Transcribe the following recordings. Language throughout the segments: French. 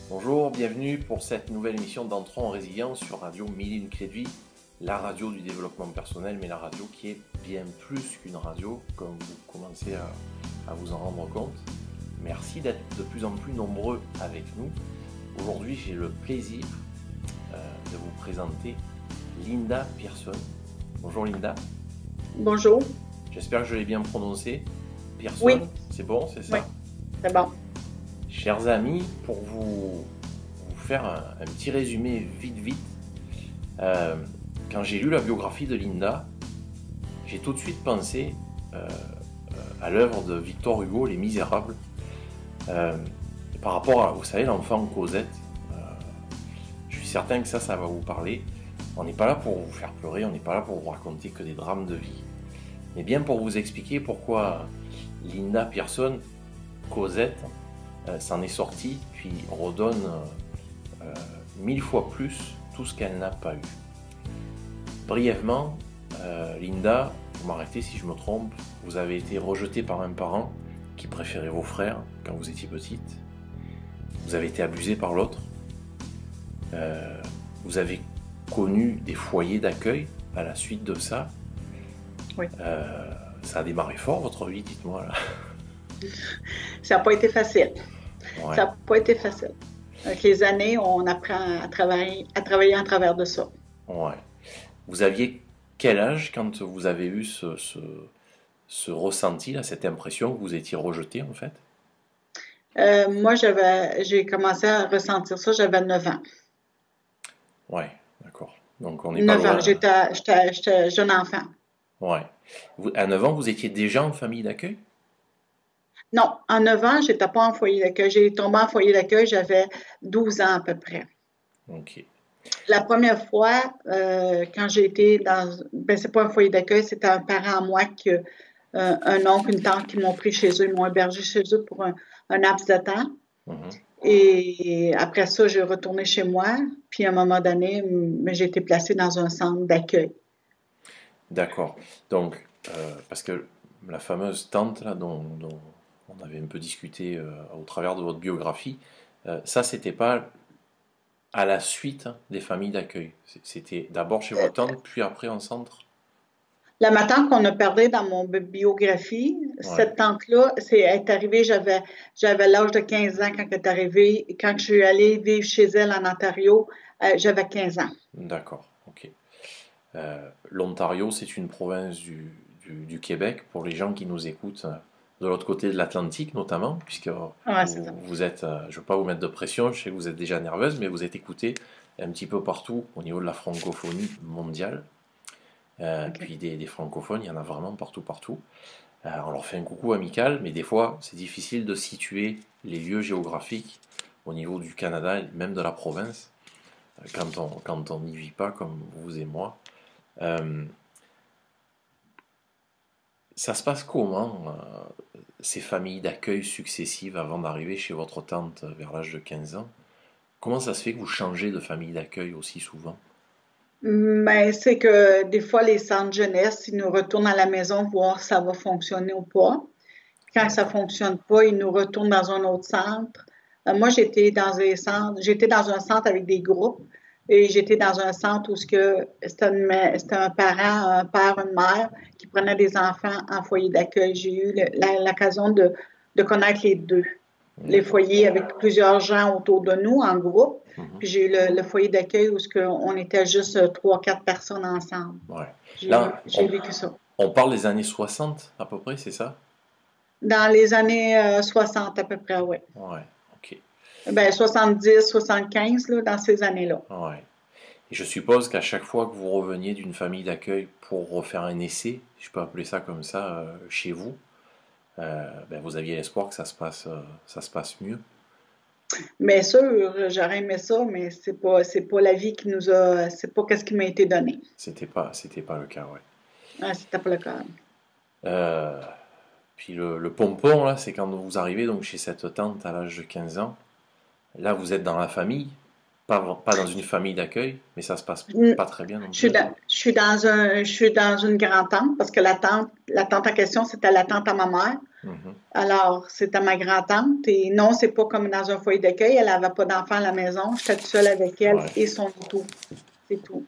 Bonjour, bienvenue pour cette nouvelle émission d'Entrons en Résilience sur Radio 1001 Clés de Vie, la radio du développement personnel, mais la radio qui est bien plus qu'une radio, comme vous commencez à vous en rendre compte. Merci d'être de plus en plus nombreux avec nous. Aujourd'hui, j'ai le plaisir de vous présenter Linda Pearson. Bonjour Linda. Bonjour. J'espère que je l'ai bien prononcé. Pearson, oui. C'est bon, c'est ça? Oui, c'est bon. Chers amis, pour vous faire un petit résumé vite, quand j'ai lu la biographie de Linda, j'ai tout de suite pensé à l'œuvre de Victor Hugo, Les Misérables, par rapport à, vous savez, l'enfant Cosette. Je suis certain que ça va vous parler. On n'est pas là pour vous faire pleurer, on n'est pas là pour vous raconter que des drames de vie, mais bien pour vous expliquer pourquoi Linda Pearson, Cosette, s'en est sortie, puis redonne 1000 fois plus tout ce qu'elle n'a pas eu. Brièvement, Linda, vous m'arrêtez si je me trompe, vous avez été rejetée par un parent qui préférait vos frères quand vous étiez petite. Vous avez été abusée par l'autre. Vous avez connu des foyers d'accueil à la suite de ça. Oui. Ça a démarré fort votre vie, dites-moi là. Ça n'a pas été facile. Ouais. Ça n'a pas été facile. Avec les années, on apprend à travailler en travers de ça. Ouais. Vous aviez quel âge quand vous avez eu ce ressenti, là, cette impression que vous étiez rejeté en fait? Moi, j'ai commencé à ressentir ça, j'avais 9 ans. Ouais, d'accord. Donc on n'est pas 9 loin. ans, j'étais jeune enfant. Ouais. À 9 ans, vous étiez déjà en famille d'accueil? Non, en 9 ans, je n'étais pas en foyer d'accueil. J'ai tombé en foyer d'accueil, j'avais 12 ans à peu près. Ok. La première fois, quand j'ai été c'est pas un foyer d'accueil, c'était un parent à moi, un oncle, une tante qui m'ont pris chez eux, ils m'ont hébergé chez eux pour un laps de temps. Mm-hmm. Et après ça, j'ai retourné chez moi, puis à un moment donné, j'ai été placée dans un centre d'accueil. D'accord. Donc, parce que la fameuse tante là, dont on avait un peu discuté au travers de votre biographie, ça, c'était pas à la suite des familles d'accueil. C'était d'abord chez votre tante, puis après en centre. Ma tante qu'on a parlé dans mon biographie, cette tante-là, est arrivée, j'avais l'âge de 15 ans quand elle est arrivée. Quand je suis allée vivre chez elle en Ontario, j'avais 15 ans. D'accord, ok. L'Ontario, c'est une province du Québec, pour les gens qui nous écoutent de l'autre côté de l'Atlantique notamment, puisque vous êtes, je ne veux pas vous mettre de pression, je sais que vous êtes déjà nerveuse, mais vous êtes écoutée un petit peu partout au niveau de la francophonie mondiale. Puis des francophones, il y en a vraiment partout. On leur fait un coucou amical, mais des fois, c'est difficile de situer les lieux géographiques au niveau du Canada, et même de la province, quand on n'y vit pas comme vous et moi. Ça se passe comment, ces familles d'accueil successives avant d'arriver chez votre tante vers l'âge de 15 ans? Comment ça se fait que vous changez de famille d'accueil aussi souvent? Mais c'est que des fois, les centres jeunesse, ils nous retournent à la maison voir si ça va fonctionner ou pas. Quand ça ne fonctionne pas, ils nous retournent dans un autre centre. Moi, j'étais dans un centre avec des groupes et j'étais dans un centre où c'était un parent, un père, une mère qui prenaient des enfants en foyer d'accueil. J'ai eu l'occasion de connaître les deux. Les foyers avec plusieurs gens autour de nous en groupe. Puis j'ai eu le foyer d'accueil où on était juste 3-4 personnes ensemble. Ouais. J'ai vécu ça. On parle des années 60 à peu près, c'est ça? Dans les années 60 à peu près, oui. Ouais, ok. 70, 75, là, dans ces années-là. Ouais. Et je suppose qu'à chaque fois que vous reveniez d'une famille d'accueil pour refaire un essai, je peux appeler ça comme ça, chez vous, vous aviez l'espoir que ça se passe mieux. Bien sûr, j'aurais aimé ça, mais c'est pas la vie c'est pas ce qui m'a été donné. C'était pas le cas, ouais. Ah, c'était pas le cas. Puis le pompon, là, c'est quand vous arrivez donc chez cette tante à l'âge de 15 ans. Là, vous êtes dans la famille, pas dans une famille d'accueil, mais ça se passe pas très bien non plus. Je suis dans une grand-tante, parce que la tante en question, c'était la tante à ma mère. Mhm. Alors, c'était ma grand-tante. Et non, c'est pas comme dans un foyer d'accueil. Elle n'avait pas d'enfant à la maison. J'étais toute seule avec elle Ouais. et son auto. C'est tout.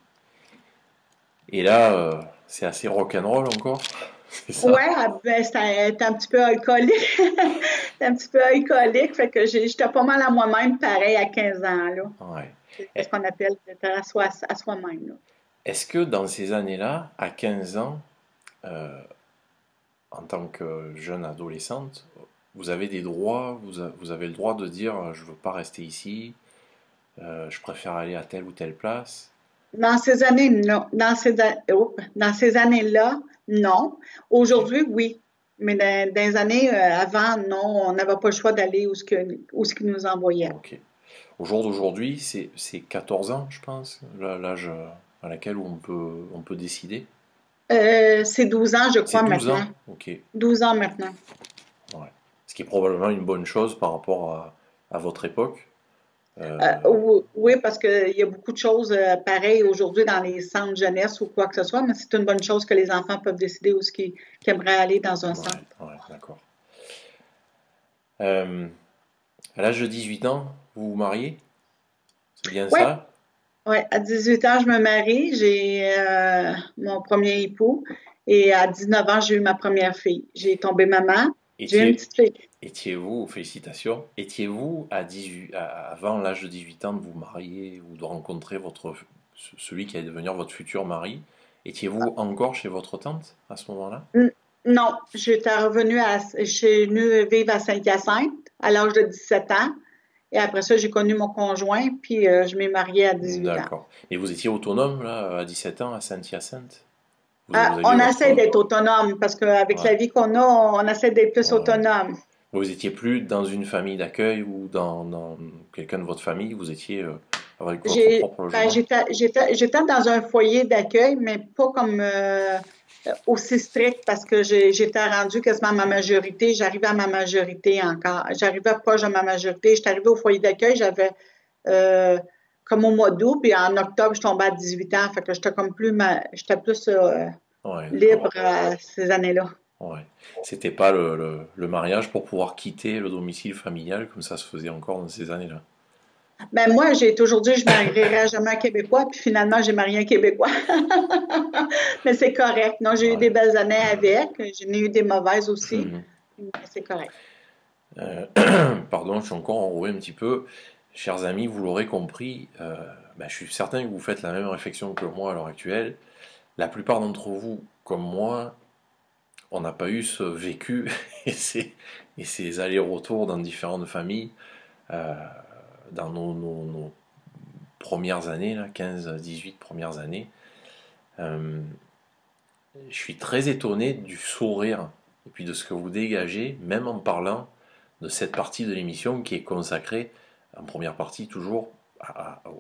Et là, c'est assez rock'n'roll encore, c'est Ouais, ça? ben, c'était un petit peu alcoolique. C'était un petit peu alcoolique. Fait que j'étais pas mal à moi-même, pareil, à 15 ans, là. Ouais. C'est ce qu'on appelle d'être à soi-même, là. Est-ce que dans ces années-là, à 15 ans, euh, en tant que jeune adolescente, vous avez des droits, vous avez le droit de dire je veux pas rester ici, je préfère aller à telle ou telle place. Dans ces années, non. Dans ces années-là, non. Ok, Aujourd'hui, oui. Mais dans les années avant, non, on n'avait pas le choix d'aller où ce qu'ils nous envoyaient. ok. Au jour d'aujourd'hui, c'est 14 ans, je pense, l'âge à laquelle on peut décider. C'est 12 ans, je C'est crois, 12 maintenant. ans, ok. 12 ans maintenant. Ouais. Ce qui est probablement une bonne chose par rapport à votre époque. Oui, parce qu'il y a beaucoup de choses pareilles aujourd'hui dans les centres jeunesse ou quoi que ce soit, mais c'est une bonne chose que les enfants peuvent décider où ce qu'ils aimeraient aller dans un Ouais, centre. ouais, d'accord. Euh, à l'âge de 18 ans, vous vous mariez? C'est bien Oui, ça? ouais, à 18 ans, je me marie, j'ai mon premier époux et à 19 ans, j'ai eu ma première fille. J'ai tombé maman, j'ai eu une Étiez, petite fille. étiez-vous, félicitations, étiez-vous à 18, avant l'âge de 18 ans de vous marier ou de rencontrer celui qui allait devenir votre futur mari, étiez-vous encore chez votre tante à ce moment-là? Non, je suis venue vivre à Saint-Hyacinthe à l'âge de 17 ans et après ça, j'ai connu mon conjoint puis je m'ai mariée à 18 ans. D'accord. Et vous étiez autonome là, à 17 ans à Saint-Hyacinthe? Vous aviez On essaie votre... d'être autonome parce qu'avec la Ouais, vie qu'on a, on essaie d'être plus ouais, ouais. autonome. Vous étiez plus dans une famille d'accueil ou dans quelqu'un de votre famille, vous étiez avec votre propre Ben, logement? j'étais dans un foyer d'accueil, mais pas comme aussi strict parce que j'étais rendue quasiment à ma majorité. J'arrivais à ma majorité encore. J'arrivais proche de ma majorité. J'étais arrivée au foyer d'accueil, j'avais euh, comme au mois d'août, puis en octobre, je tombais à 18 ans. Fait que j'étais plus Ouais, libre d'accord. ces années-là. Ouais. C'était pas le mariage pour pouvoir quitter le domicile familial comme ça se faisait encore dans ces années-là. Ben moi, j'ai toujours dit que je marierais jamais un Québécois, puis finalement, j'ai marié un Québécois. Mais c'est correct. Non, j'ai eu des Ouais. belles années avec. J'en ai eu des mauvaises aussi, Mhm. mais c'est correct. Euh, pardon, je suis encore enroué un petit peu. Chers amis, vous l'aurez compris, je suis certain que vous faites la même réflexion que moi à l'heure actuelle. La plupart d'entre vous, comme moi, on n'a pas eu ce vécu et ces allers-retours dans différentes familles euh, dans nos premières années, là, 15-18 premières années. Euh, je suis très étonné du sourire et puis de ce que vous dégagez, même en parlant de cette partie de l'émission qui est consacrée, en première partie toujours,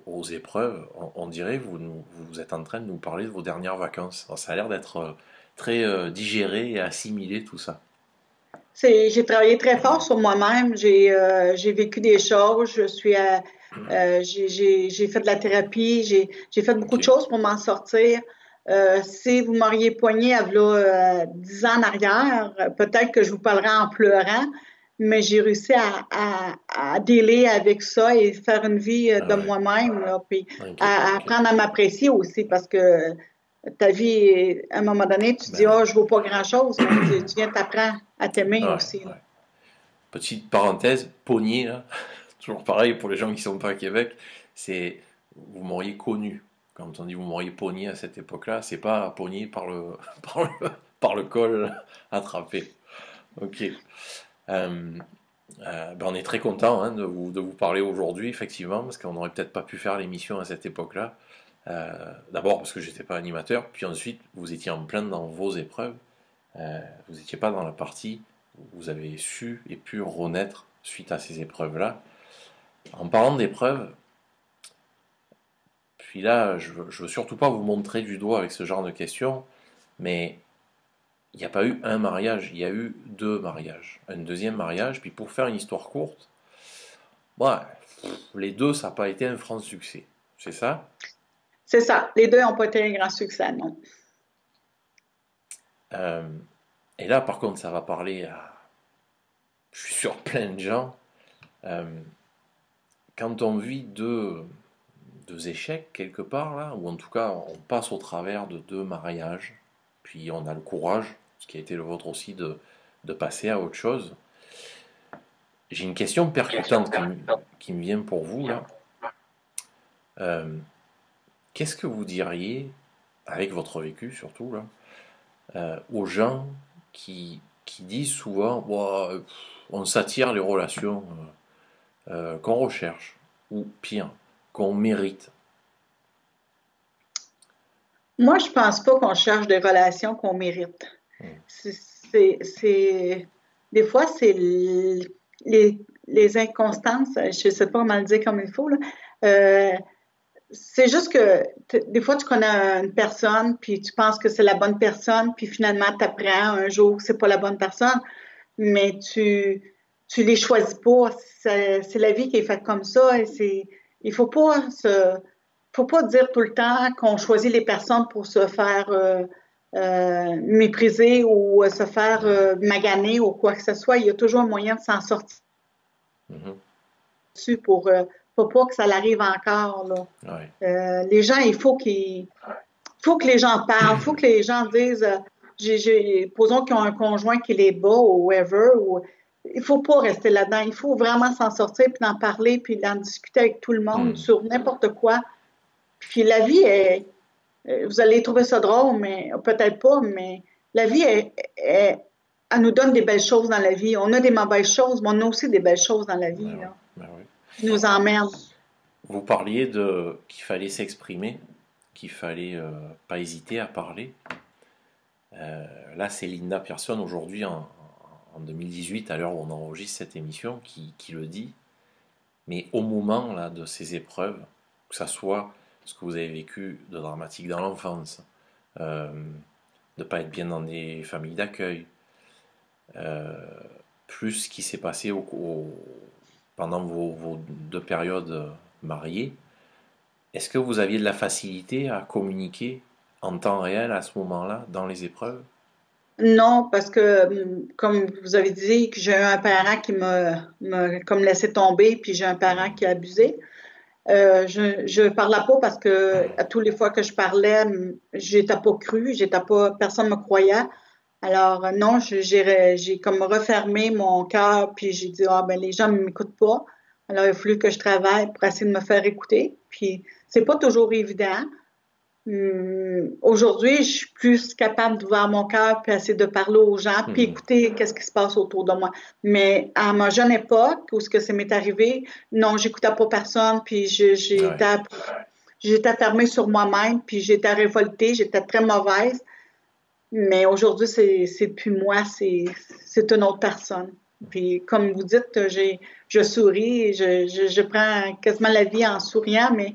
aux épreuves. On dirait que vous êtes en train de nous parler de vos dernières vacances. Alors, ça a l'air d'être très digéré et assimilé tout ça. J'ai travaillé très fort sur moi-même. J'ai vécu des choses. J'ai fait de la thérapie. J'ai fait beaucoup Ok, de choses pour m'en sortir. Si vous m'auriez poigné à v'là, 10 ans en arrière, peut-être que je vous parlerais en pleurant, mais j'ai réussi à dealer avec ça et faire une vie ah de ouais, moi-même, là, puis ok, à ok. apprendre à m'apprécier aussi parce que ta vie, à un moment donné, tu te dis, Ben oui. oh, je vaux pas grand-chose, mais tu viens t'apprendre à t'aimer Ouais, aussi, là. ouais. Petite parenthèse, pogné, là, toujours pareil pour les gens qui sont pas à Québec, c'est vous m'auriez connu. Quand on dit vous m'auriez pogné à cette époque-là, c'est pas pogné par par par le col attrapé. Ok. On est très content hein, de vous parler aujourd'hui, effectivement, parce qu'on n'aurait peut-être pas pu faire l'émission à cette époque-là. D'abord parce que j'étais pas animateur, puis ensuite vous étiez en plein dans vos épreuves. Vous n'étiez pas dans la partie où vous avez su et pu renaître suite à ces épreuves-là. En parlant d'épreuves, puis là, je veux surtout pas vous montrer du doigt avec ce genre de questions, mais il n'y a pas eu un mariage, il y a eu deux mariages. Un deuxième mariage, puis pour faire une histoire courte, ouais, les deux, ça n'a pas été un franc succès. C'est ça? C'est ça. Les deux n'ont pas été un grand succès, non. Euh, et là, par contre, ça va parler à je suis sur plein de gens. Euh, Quand on vit deux échecs quelque part, là, ou en tout cas on passe au travers de deux mariages, puis on a le courage, ce qui a été le vôtre aussi, de passer à autre chose. J'ai une question percutante qui me vient pour vous, là. Euh, Qu'est-ce que vous diriez, avec votre vécu surtout, là, aux gens qui disent souvent ouah, on s'attire les relations qu'on recherche, ou pire, qu'on mérite. Moi, je pense pas qu'on cherche des relations qu'on mérite. Hmm. Des fois, c'est les inconstances, je sais pas comment le dire comme il faut, là. Euh, c'est juste que des fois, tu connais une personne, puis tu penses que c'est la bonne personne, puis finalement, tu apprends un jour que c'est pas la bonne personne, mais tu les choisis pas. C'est la vie qui est faite comme ça, et il faut pas dire tout le temps qu'on choisit les personnes pour se faire mépriser ou se faire maganer ou quoi que ce soit. Il y a toujours un moyen de s'en sortir Mhm. dessus pour pas que ça l'arrive encore, là. Ouais. Les gens, faut que les gens parlent, il faut que les gens disent, posons qu'ils ont un conjoint qui les bat ou whatever, ou, il faut pas rester là-dedans. Il faut vraiment s'en sortir, puis d'en parler, puis d'en discuter avec tout le monde Hmm. sur n'importe quoi. Puis la vie vous allez trouver ça drôle, mais peut-être pas, mais la vie elle nous donne des belles choses dans la vie. On a des mauvaises choses, mais on a aussi des belles choses dans la Ben vie, oui, là, ben oui. qui nous emmènent. Vous parliez de qu'il fallait s'exprimer, qu'il fallait pas hésiter à parler. Là, c'est Linda Pearson aujourd'hui en 2018, à l'heure où on enregistre cette émission, qui le dit. Mais au moment là de ces épreuves, que ça soit ce que vous avez vécu de dramatique dans l'enfance, euh, de pas être bien dans des familles d'accueil, euh, plus ce qui s'est passé pendant vos deux périodes mariées, est-ce que vous aviez de la facilité à communiquer en temps réel à ce moment-là, dans les épreuves? Non, parce que, comme vous avez dit, que j'ai eu un parent qui m'a comme laissé tomber, puis j'ai un parent qui a abusé. Je parlais pas parce que à tous les fois que je parlais, j'étais pas cru, j'étais pas, personne me croyait. Alors non, j'ai comme refermé mon cœur, puis j'ai dit ah ben les gens ne m'écoutent pas. Alors il a fallu que je travaille pour essayer de me faire écouter. Puis c'est pas toujours évident. Aujourd'hui, je suis plus capable d'ouvrir mon cœur puis essayer de parler aux gens puis Mhm. écouter qu'est-ce qui se passe autour de moi. Mais à ma jeune époque, où ce que ça m'est arrivé, non, j'écoutais pas personne puis Ouais. j'étais fermée sur moi-même puis j'étais révoltée, j'étais très mauvaise. Mais aujourd'hui, c'est plus moi, c'est une autre personne. Puis comme vous dites, je souris, je prends quasiment la vie en souriant, mais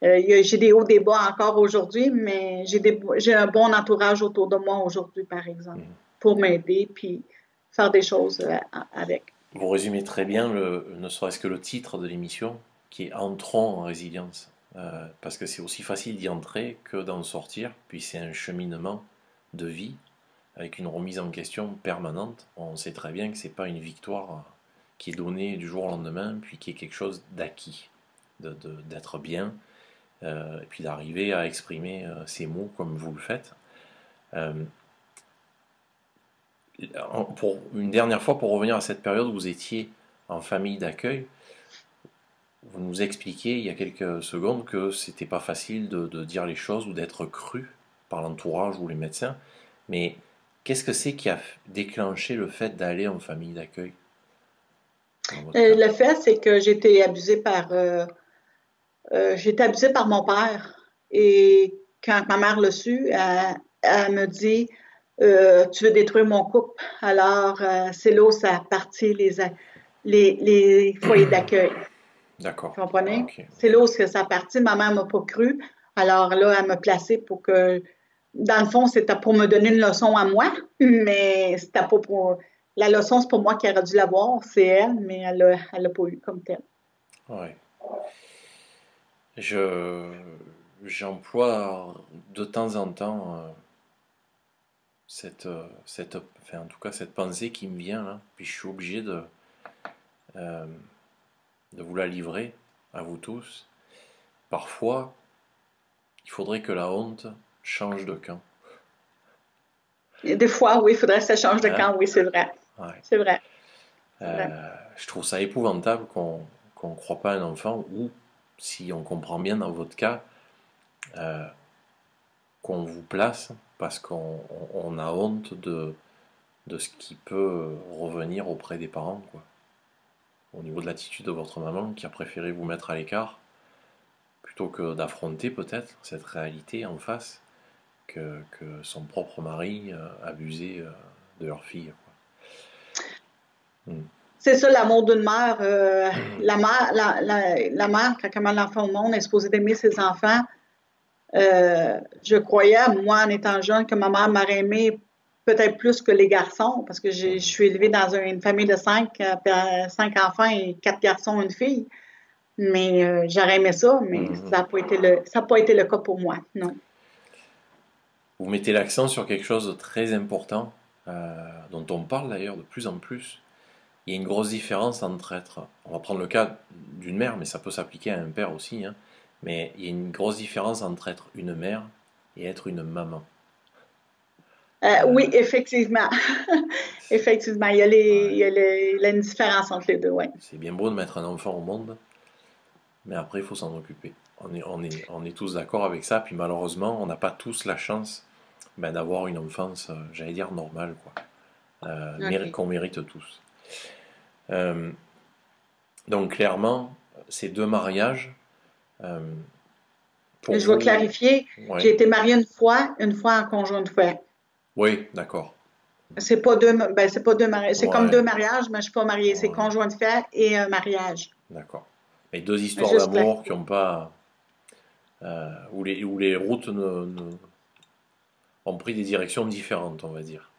j'ai des hauts, des bas encore aujourd'hui, mais j'ai un bon entourage autour de moi aujourd'hui, par exemple, Mhm. pour m'aider puis faire des choses avec. Vous résumez très bien, ne serait-ce que le titre de l'émission, qui est Entrons en résilience. Parce que c'est aussi facile d'y entrer que d'en sortir, puis c'est un cheminement de vie avec une remise en question permanente. On sait très bien que c'est pas une victoire qui est donnée du jour au lendemain, puis qui est quelque chose d'acquis, d'être bien, et puis d'arriver à exprimer ces mots comme vous le faites. Euh, pour une dernière fois, pour revenir à cette période où vous étiez en famille d'accueil, vous nous expliquiez il y a quelques secondes que c'était pas facile de dire les choses ou d'être cru par l'entourage ou les médecins. Mais qu'est-ce que c'est qui a déclenché le fait d'aller en famille d'accueil dans votre cas? Le fait, c'est que j'ai été abusée par mon père. Et quand ma mère l'a su, elle me dit, tu veux détruire mon couple. Alors, c'est là où ça a parti les foyers d'accueil. D'accord. Vous comprenez? Ok, C'est ok. là où ça a parti. Ma mère m'a pas cru. Alors là, elle m'a placée pour que, dans le fond, c'était pour me donner une leçon à moi, mais c'était pas pour, la leçon, c'est pour moi qui aurait dû l'avoir, c'est elle, mais elle l'a pas eu comme telle. Ouais. Je, j'emploie de temps en temps enfin, en tout cas, cette pensée qui me vient là. Puis je suis obligé euh, de vous la livrer à vous tous. Parfois, il faudrait que la honte change de camp. Et des fois, oui, il faudrait que ça change de Hein? camp, oui, c'est vrai. Ouais. C'est vrai. C'est vrai. Je trouve ça épouvantable qu'on ne croit pas à un enfant, ou, si on comprend bien dans votre cas, euh, qu'on vous place parce qu'on a honte de ce qui peut revenir auprès des parents, quoi. Au niveau de l'attitude de votre maman qui a préféré vous mettre à l'écart, plutôt que d'affronter peut-être cette réalité en face, que son propre mari abusait de leur fille, quoi. Mm. C'est ça l'amour d'une mère. La mère, quand elle met l'enfant au monde, est supposée d'aimer ses enfants. Je croyais, moi, en étant jeune, que ma mère m'aurait aimé peut-être plus que les garçons, parce que je suis élevée dans une famille de cinq enfants et quatre garçons, une fille. Mais j'aurais aimé ça, mais Mhm. ça n'a pas été le cas pour moi, non. Vous mettez l'accent sur quelque chose de très important, dont on parle d'ailleurs de plus en plus. Il y a une grosse différence entre être, on va prendre le cas d'une mère, mais ça peut s'appliquer à un père aussi, hein, mais il y a une grosse différence entre être une mère et être une maman. Oui, Euh, effectivement. Effectivement, ouais. il y a une différence entre les deux, oui. C'est bien beau de mettre un enfant au monde, mais après il faut s'en occuper. On est tous d'accord avec ça, puis malheureusement, on n'a pas tous la chance d'avoir une enfance, j'allais dire normale, quoi, OK. qu'on mérite tous. Euh, donc clairement, ces deux mariages, euh, pour Je vais vous, clarifier. J'ai ouais, été mariée une fois en conjoint de fait. oui, d'accord, C'est pas deux mariages. C'est comme deux ouais, mariages, mais je suis pas mariée. C'est ouais, conjoint de fait et un mariage. d'accord. Mais deux histoires Juste d'amour qui clarifier. ont pas, où les routes ont pris des directions différentes, on va dire,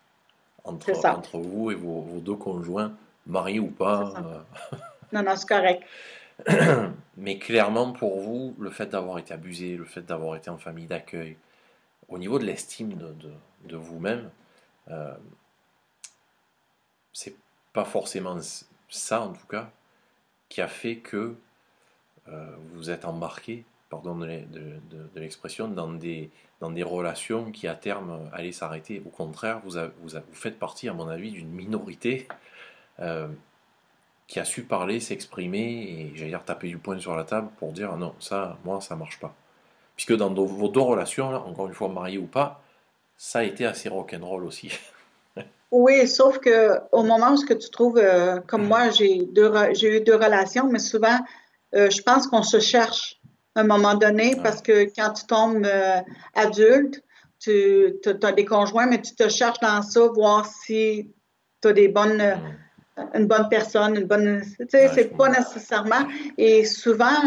C'est ça. entre vous et vos deux conjoints, mariés ou C'est pas. ça. Non, non, c'est correct. Mais clairement, pour vous, le fait d'avoir été abusé, le fait d'avoir été en famille d'accueil, au niveau de l'estime de vous-même, euh, c'est pas forcément ça, en tout cas, qui a fait que vous êtes embarqué, pardon de l'expression, dans des relations qui à terme allaient s'arrêter. Au contraire, vous faites partie, à mon avis, d'une minorité euh, qui a su parler, s'exprimer et, j'allais dire, taper du poing sur la table pour dire ah non, ça, moi, ça marche pas. Puisque dans vos deux relations, là, encore une fois, mariés ou pas, ça a été assez rock'n'roll aussi. Oui, sauf que au moment où ce que tu trouves, comme moi, j'ai eu deux relations, mais souvent, je pense qu'on se cherche à un moment donné Ouais. parce que quand tu tombes adulte, tu as des conjoints, mais tu te cherches dans ça, voir si tu as Mm. une bonne personne, une bonne, tu sais, Ouais, je c'est pas comprends. nécessairement. Et souvent,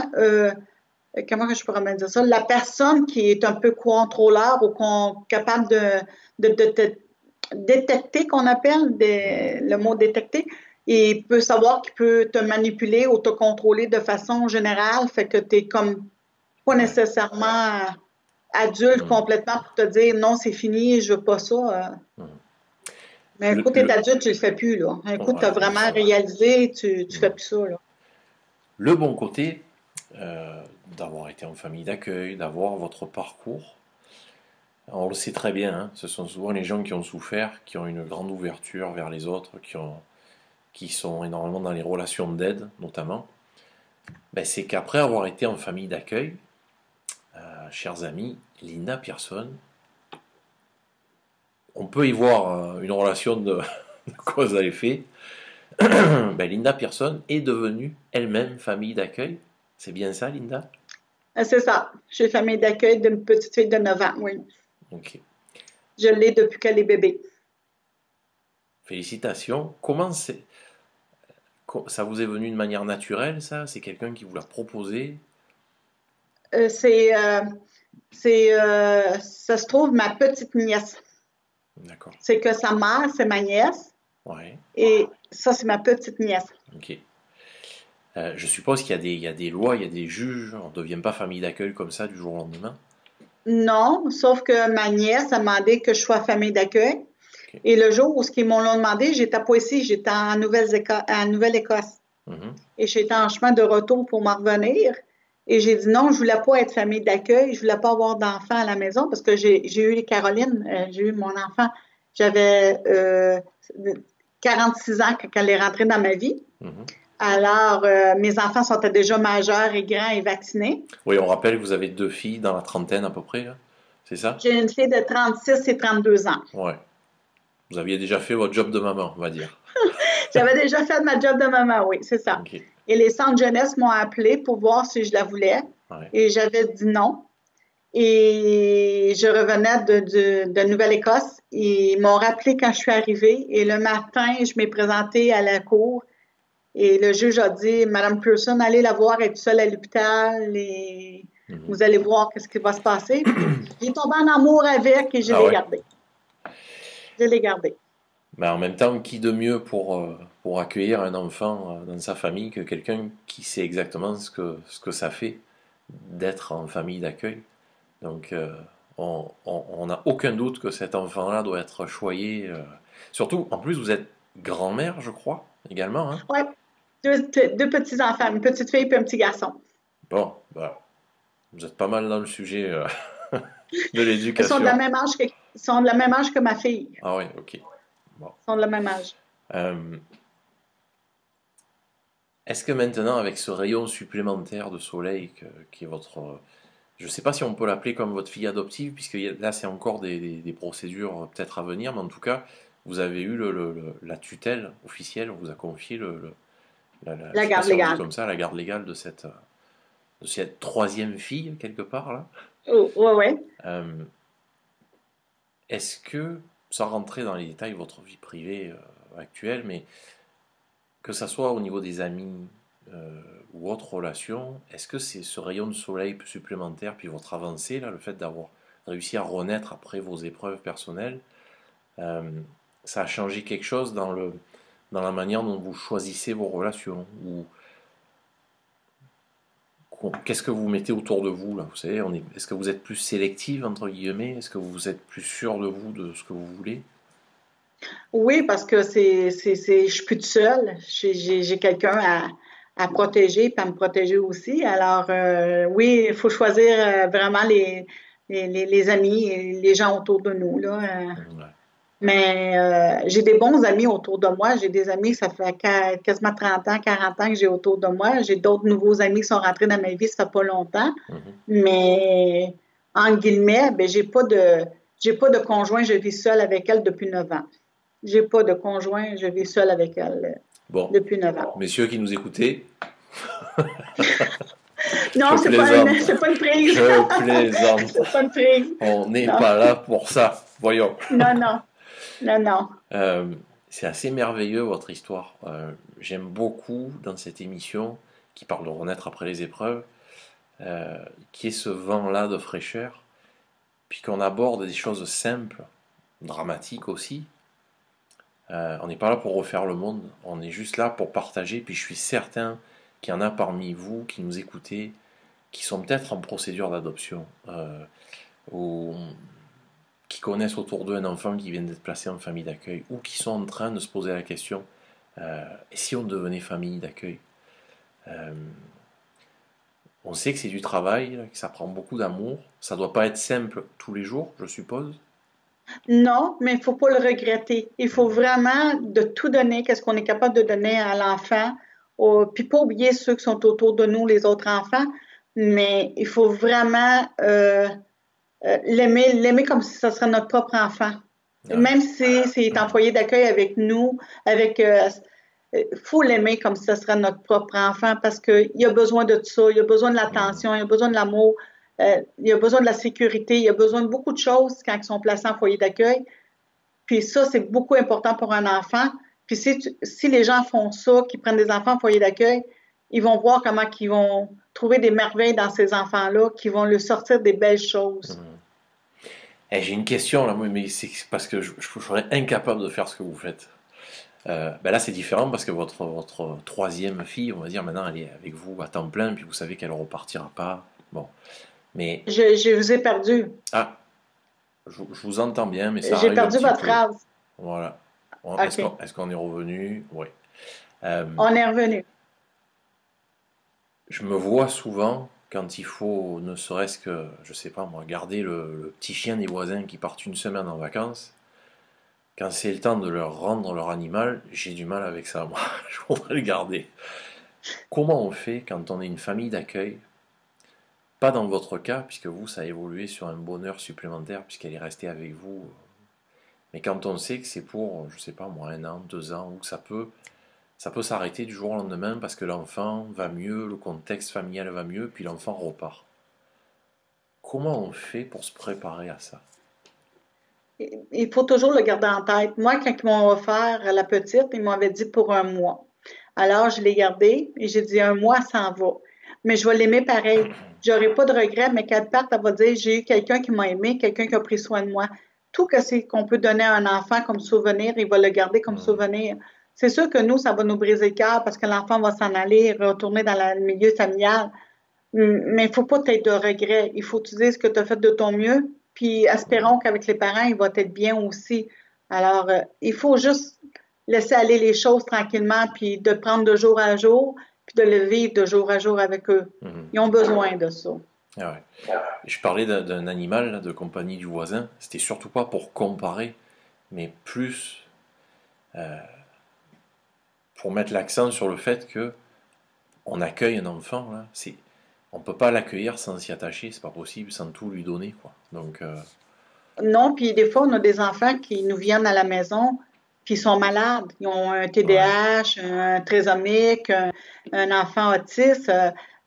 comment que je pourrais me dire ça? La personne qui est un peu contrôleur ou capable de détecter, qu'on appelle Mm. le mot détecter, il peut savoir qu'il peut te manipuler ou te contrôler de façon générale, fait que tu es comme pas Ouais. nécessairement adulte Mm. complètement pour te dire non, c'est fini, je veux pas ça. Mm. Mais un Le, coup, tu es le, adulte, tu le fais plus, là. Un coup, tu as ouais, je vraiment sais. réalisé, tu Mm. fais plus ça, là. Le bon côté d'avoir été en famille d'accueil, d'avoir votre parcours, on le sait très bien, hein, ce sont souvent les gens qui ont souffert, qui ont une grande ouverture vers les autres, qui sont énormément dans les relations d'aide, notamment. C'est qu'après avoir été en famille d'accueil, chers amis, Linda Pearson, on peut y voir une relation de cause à effet. Linda Pearson est devenue elle-même famille d'accueil. C'est bien ça, Linda? C'est ça. Je suis famille d'accueil d'une petite fille de 9 ans, oui. Ok. Je l'ai depuis qu'elle est bébé. Félicitations. Ça vous est venu de manière naturelle, ça? C'est quelqu'un qui vous l'a proposé? Euh, c'est, euh, ça se trouve ma petite nièce. D'accord. C'est que sa mère, c'est ma nièce, Ouais. et ça, c'est ma petite nièce. Ok. Je suppose il y a des lois, il y a des juges. On ne devient pas famille d'accueil comme ça du jour au lendemain. Non, sauf que ma nièce a demandé que je sois famille d'accueil. Ok. Et le jour où ce qu'ils m'ont demandé, j'étais pas ici, j'étais en Nouvelle-Écosse. Mhm. Et j'étais en chemin de retour pour m'en revenir. Et j'ai dit non, je voulais pas être famille d'accueil, je voulais pas avoir d'enfants à la maison parce que j'ai eu Caroline, j'ai eu mon enfant, j'avais 46 ans quand elle est rentrée dans ma vie. Mhm. Alors, mes enfants sont déjà majeurs et grands et vaccinés. Oui, on rappelle que vous avez 2 filles dans la trentaine à peu près, là. C'est ça? J'ai une fille de 36 et 32 ans. Ouais. Vous aviez déjà fait votre job de maman, on va dire. J'avais déjà fait ma job de maman, oui, c'est ça. Ok. Et les centres jeunesse m'ont appelé pour voir si je la voulais. Ouais. Et j'avais dit non. Et je revenais de Nouvelle-Écosse. Ils m'ont rappelé quand je suis arrivée. Et le matin, je m'ai présentée à la cour. Et le juge a dit, Madame Pearson, allez la voir, elle est seule à l'hôpital et Mhm. vous allez voir qu'est-ce qui va se passer. Puis j'ai tombé en amour avec et je Ah l'ai ouais. gardée. Je l'ai gardée. Mais en même temps, qui de mieux pour accueillir un enfant dans sa famille que quelqu'un qui sait exactement ce que ça fait d'être en famille d'accueil. Donc, on n'a aucun doute que cet enfant-là doit être choyé. Surtout, en plus, vous êtes grand-mère, je crois, également, hein? Ouais, deux petits-enfants, une petite fille et un petit garçon. Bon, bah, vous êtes pas mal dans le sujet de Ils sont de la l'éducation. même âge ils sont de la même âge que ma fille. Ah oui, ok. Bon. Ils sont de la même âge. Euh, Est-ce que maintenant, avec ce rayon supplémentaire de soleil qui est votre... Je ne sais pas si on peut l'appeler comme votre fille adoptive, puisque là, c'est encore des procédures peut-être à venir, mais en tout cas, vous avez eu la tutelle officielle, on vous a confié je La sais pas garde si on dit légale. comme ça, la garde légale de cette troisième fille, quelque part, là. Oh, ouais, ouais. Euh, Est-ce que, sans rentrer dans les détails de votre vie privée actuelle, mais que ça soit au niveau des amis ou autres relations, est-ce que c'est ce rayon de soleil supplémentaire, puis votre avancée, là, le fait d'avoir réussi à renaître après vos épreuves personnelles, euh, ça a changé quelque chose dans la manière dont vous choisissez vos relations ou qu'est-ce que vous mettez autour de vous là? Vous savez, est-ce que vous êtes plus sélective entre guillemets? Est-ce que vous êtes plus sûr de vous, de ce que vous voulez? Oui, parce que je suis plus toute seule. J'ai quelqu'un à protéger et à me protéger aussi. Alors, oui, il faut choisir vraiment les amis et les gens autour de nous, là. Ouais. Mais j'ai des bons amis autour de moi. J'ai des amis, ça fait quasiment 30 ans, 40 ans que j'ai autour de moi. J'ai d'autres nouveaux amis qui sont rentrés dans ma vie, ça fait pas longtemps. Mhm. Mais, en guillemets, ben, j'ai pas de conjoint, je vis seule avec elle depuis 9 ans. J'ai pas de conjoint, je vis seule avec elle Bon, depuis 9 ans. messieurs qui nous écoutez, je Non, plaisante, c'est pas une prise. je plaisante. C'est pas une prise. On n'est Non, pas là pour ça, voyons. non, non, non, non. Euh, c'est assez merveilleux votre histoire. J'aime beaucoup dans cette émission qui parle de renaître après les épreuves, qui est ce vent-là de fraîcheur, puis qu'on aborde des choses simples, dramatiques aussi. On n'est pas là pour refaire le monde, on est juste là pour partager, puis je suis certain qu'il y en a parmi vous qui nous écoutez, qui sont peut-être en procédure d'adoption, ou qui connaissent autour d'eux un enfant qui vient d'être placé en famille d'accueil, ou qui sont en train de se poser la question, et si on devenait famille d'accueil? Euh, on sait que c'est du travail, que ça prend beaucoup d'amour, ça doit pas être simple tous les jours, je suppose. Non, mais il faut pas le regretter. Il faut vraiment de tout donner, qu'est-ce qu'on est capable de donner à l'enfant. Puis pas oublier ceux qui sont autour de nous, les autres enfants, mais il faut vraiment l'aimer comme si ce serait notre propre enfant. Ouais. Même si c'est est en foyer d'accueil avec nous, avec faut l'aimer comme si ce serait notre propre enfant parce qu'il a besoin de tout ça, il a besoin de Mhm. l'attention, il a besoin de l'amour, il a besoin de la sécurité, il a besoin de beaucoup de choses quand ils sont placés en foyer d'accueil. Puis ça, c'est beaucoup important pour un enfant. Puis si les gens font ça, qui prennent des enfants en foyer d'accueil, ils vont voir comment ils vont trouver des merveilles dans ces enfants-là, qui vont leur sortir des belles choses. Mhm. J'ai une question là, mais c'est parce que je serais incapable de faire ce que vous faites. Ben là, c'est différent parce que votre troisième fille, on va dire, maintenant, elle est avec vous à temps plein, puis vous savez qu'elle ne repartira pas. Bon. Mais, Je vous ai perdu. ah, je vous entends bien, mais ça J'ai arrive un perdu petit votre peu. phrase. Voilà. OK. Est-ce qu'on est revenu? Oui. Euh, On est revenu. je me vois souvent quand il faut, ne serait-ce que, je sais pas moi, garder le petit chien des voisins qui partent une semaine en vacances. Quand c'est le temps de leur rendre leur animal, j'ai du mal avec ça, moi. Je voudrais le garder. Comment on fait quand on est une famille d'accueil? Pas dans votre cas, puisque vous, ça a évolué sur un bonheur supplémentaire, puisqu'elle est restée avec vous. Mais quand on sait que c'est pour, je sais pas moi, 1 an, 2 ans, ou que ça peut s'arrêter du jour au lendemain parce que l'enfant va mieux, le contexte familial va mieux, puis l'enfant repart. Comment on fait pour se préparer à ça? Il faut toujours le garder en tête. Moi, quand ils m'ont offert la petite, ils m'avaient dit pour 1 mois. Alors, je l'ai gardée et j'ai dit 1 mois, ça en va. Mais je vais l'aimer pareil. J'aurai pas de regret, mais qu'elle parte, elle va dire, j'ai eu quelqu'un qui m'a aimé, quelqu'un qui a pris soin de moi. Tout que c'est qu'on peut donner à un enfant comme souvenir, il va le garder comme Hmm, souvenir. C'est sûr que nous, ça va nous briser le cœur parce que l'enfant va s'en aller, retourner dans le milieu familial. Mais il faut pas être de regret. Il faut utiliser ce que tu as fait de ton mieux, puis espérons hmm. qu'avec les parents, il va être bien aussi. Alors, il faut juste laisser aller les choses tranquillement, puis de prendre de jour à jour, puis de le vivre de jour à jour avec eux. Mhm. Ils ont besoin de ça. Ah ouais. Je parlais d'un animal là, de compagnie du voisin. C'était surtout pas pour comparer, mais plus pour mettre l'accent sur le fait que on accueille un enfant. Là, on peut pas l'accueillir sans s'y attacher. C'est pas possible, sans tout lui donner, quoi. Donc, Non, puis des fois, on a des enfants qui nous viennent à la maison, puis ils sont malades. Ils ont un ouais. TDAH, un trisomique, un enfant autiste.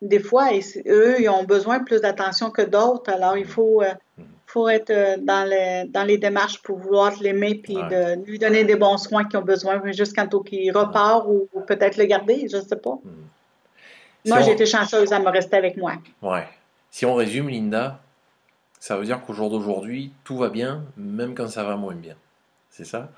Des fois, eux, ils ont besoin plus d'attention que d'autres. Alors, il Mhm. Mhm. faut être dans les démarches pour vouloir l'aimer, puis Ouais. de lui donner des bons soins qu'ils ont besoin, jusqu'à temps qu'il Mhm. repart ou peut-être le garder, je ne sais pas. Mhm. Si Moi, j'ai on, été chanceuse, elle m'a resté avec moi. ouais. Si on résume, Linda, ça veut dire qu'au jour d'aujourd'hui, tout va bien, même quand ça va moins bien. C'est ça?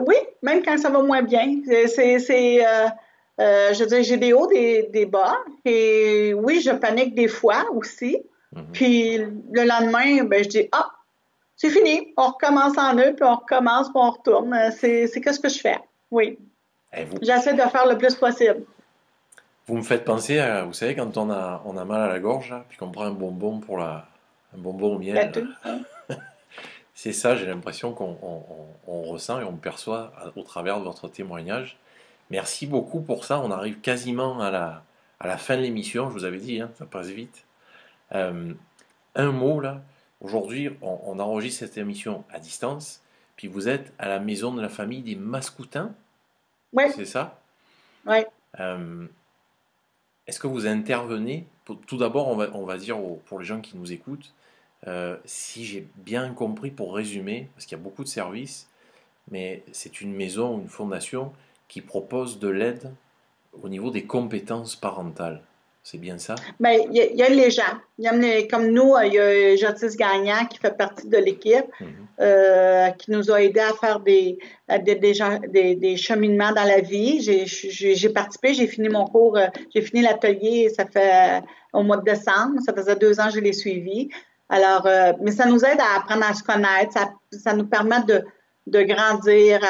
Oui, même quand ça va moins bien. Je veux dire, j'ai des hauts, des bas. Et oui, je panique des fois aussi. Mhm. Puis le lendemain, ben, je dis, ah, c'est fini. On recommence en eux, puis on recommence, puis on retourne. C'est qu'est-ce que je fais. Oui. Et J'essaie de faire le plus possible. vous me faites penser à, vous savez, quand on a mal à la gorge, là, puis qu'on prend un bonbon un bonbon au miel, là. Là-dessus. Oui. C'est ça, j'ai l'impression on ressent et on perçoit au travers de votre témoignage. Merci beaucoup pour ça. On arrive quasiment à la fin de l'émission. Je vous avais dit, hein, ça passe vite. Euh, un mot là. Aujourd'hui, on enregistre cette émission à distance. Puis vous êtes à la maison de la famille des Mascoutins, Oui. c'est ça? Oui. Euh, Est-ce que vous intervenez? Tout d'abord, on va dire pour les gens qui nous écoutent, si j'ai bien compris pour résumer, parce qu'il y a beaucoup de services, mais c'est une maison ou une fondation qui propose de l'aide au niveau des compétences parentales. C'est bien ça? Ben, il y a les gens. Comme nous, il y a Jotis Gagnant qui fait partie de l'équipe, Mhm. qui nous a aidé à faire des cheminements dans la vie. J'ai participé, j'ai fini mon cours, j'ai fini l'atelier, ça fait au mois de décembre. Ça faisait 2 ans que je l'ai suivi. Alors, mais ça nous aide à apprendre à se connaître, ça nous permet de grandir,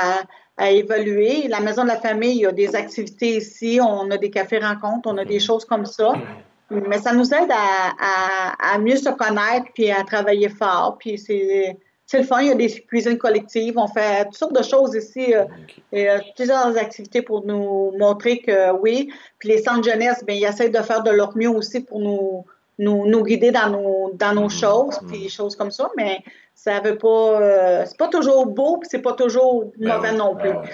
à évoluer. La maison de la famille, il y a des activités ici, on a des cafés rencontres, on a des Mhm. choses comme ça. Mais ça nous aide à mieux se connaître puis à travailler fort. Puis c'est le fun. Il y a des cuisines collectives. On fait toutes sortes de choses ici. Ok. Plusieurs activités pour nous montrer que oui. Puis les centres jeunesse, bien, ils essaient de faire de leur mieux aussi pour nous guider dans nos Mhm. choses, puis des Mhm. choses comme ça. Mais ça veut pas. C'est pas toujours beau, puis c'est pas toujours Ben mauvais oui, non plus. ouais, ouais.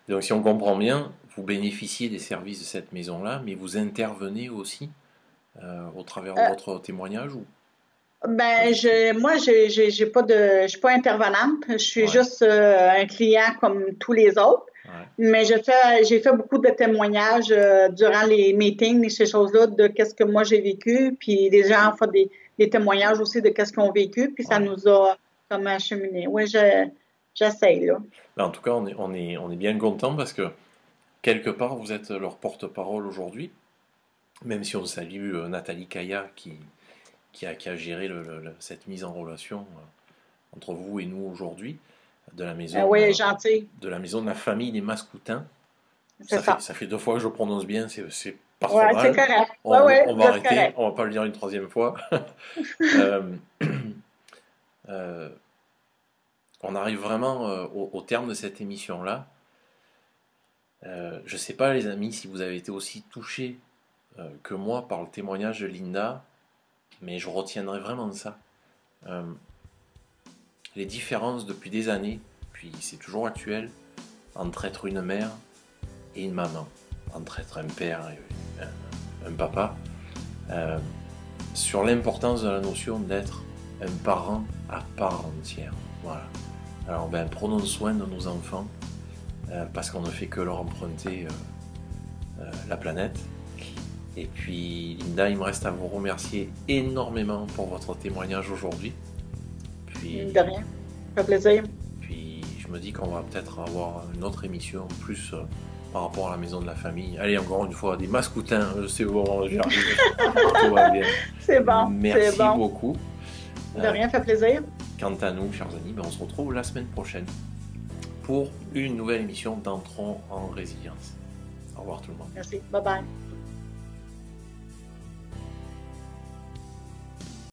Donc si on comprend bien, vous bénéficiez des services de cette maison-là, mais vous intervenez aussi au travers de Euh, votre témoignage ou pas Ben, du tout? moi, je suis pas intervenante. Je suis Ouais, juste un client comme tous les autres. ouais. Mais j'ai fait beaucoup de témoignages durant les meetings et ces choses-là de qu'est-ce que moi j'ai vécu. Puis les gens font des témoignages aussi de qu'est-ce qu'ils ont vécu. Puis ça Ouais. nous a comme acheminé. Oui, j'essaye là. Ben, en tout cas, on est bien content parce que quelque part, vous êtes leur porte-parole aujourd'hui, même si on salue Nathalie Kaya qui a géré cette mise en relation entre vous et nous aujourd'hui. de la Ah maison, oui, elle est gentille. de la maison de la famille des Mascoutins. C'est ça. Ça fait 2 fois que je prononce bien, c'est pas trop Ouais, c'est mal. correct. Ouais, ouais, On vous va êtes arrêter, correct. on va pas le dire une troisième fois. Euh, euh, on arrive vraiment au terme de cette émission-là. Je sais pas, les amis, si vous avez été aussi touchés que moi par le témoignage de Linda, mais je retiendrai vraiment ça. Euh, les différences depuis des années, puis c'est toujours actuel, entre être une mère et une maman, entre être un père et un papa, euh, sur l'importance de la notion d'être un parent à part entière. Voilà. Alors prenons soin de nos enfants, parce qu'on ne fait que leur emprunter la planète. Et puis Linda, il me reste à vous remercier énormément pour votre témoignage aujourd'hui. De rien. Ça fait plaisir. Puis je me dis qu'on va peut-être avoir une autre émission plus par rapport à la maison de la famille. Allez, encore une fois, des mascoutins, c'est bon, j'arrive. Tout va bien. C'est bon. Merci C'est bon. beaucoup. De rien, ça fait plaisir. Quant à nous, chers amis, on se retrouve la semaine prochaine pour une nouvelle émission d'Entrons en Résilience. Au revoir tout le monde. Merci. Bye bye.